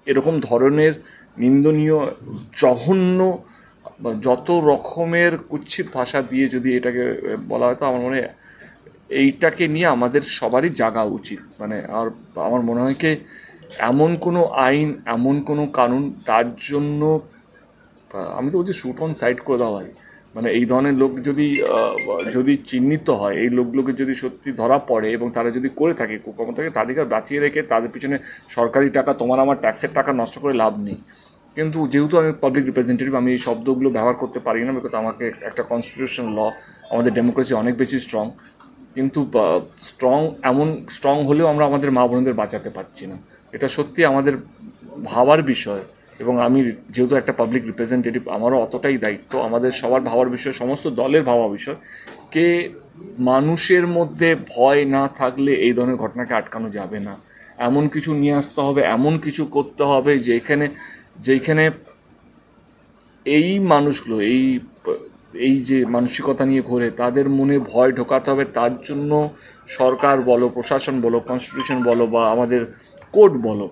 এরকম ধরনের নিন্দনীয়, জঘন্য বা যত রকমের কুৎসিত ভাষা দিয়ে যদি এটাকে বলা হয়, তো আমার মনে হয় এইটাকে নিয়ে আমাদের সবারই জাগা উচিত। মানে আর আমার মনে হয় কি, এমন কোনো আইন, এমন কোনো কানুন তার জন্য, আমি তো বলছি শুট অন সাইড করে দেওয়া হয়। মানে এই ধরনের লোক যদি যদি চিহ্নিত হয়, এই লোকগুলোকে যদি সত্যি ধরা পড়ে এবং তারা যদি করে থাকে কুকর্মটাকে, তাদেরকে বাঁচিয়ে রেখে তাদের পিছনে সরকারি টাকা, তোমার আমার ট্যাক্সের টাকা নষ্ট করে লাভ নেই। কিন্তু যেহেতু আমি পাবলিক রিপ্রেজেন্টেটিভ, আমি এই শব্দগুলো ব্যবহার করতে পারি না, বিকজ আমাকে একটা কনস্টিটিউশন ল, আমাদের ডেমোক্রেসি অনেক বেশি স্ট্রং। কিন্তু স্ট্রং, এমন স্ট্রং হলেও আমরা আমাদের মা বোনদের বাঁচাতে পারছি না। এটা সত্যি আমাদের ভাবার বিষয়। এবং আমি যেহেতু একটা পাবলিক রিপ্রেজেন্টেটিভ, আমারও অতটাই দায়িত্ব, আমাদের সবার ভাবার বিষয়, সমস্ত দলের ভাবা বিষয়, কে মানুষের মধ্যে ভয় না থাকলে এই ধরনের ঘটনাকে আটকানো যাবে না। এমন কিছু নিয়ে আসতে হবে, এমন কিছু করতে হবে যেখানে যেখানে এই মানুষগুলো, এই যে মানসিকতা নিয়ে ঘোরে, তাদের মনে ভয় ঢোকাতে হবে। তার জন্য সরকার বলো, প্রশাসন বলো, কনস্টিটিউশন বলো, বা আমাদের কোর্ট বলো,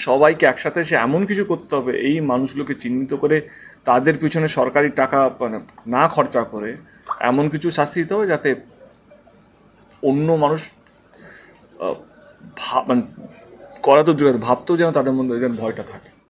সবাইকে একসাথে এসে এমন কিছু করতে হবে, এই মানুষগুলোকে চিহ্নিত করে তাদের পিছনে সরকারি টাকা মানে না খরচা করে এমন কিছু শাস্তি দিতে হবে যাতে অন্য মানুষ মানে করা তো দূরে, ভাবতেও যেন তাদের মধ্যে যেন ভয়টা থাকে।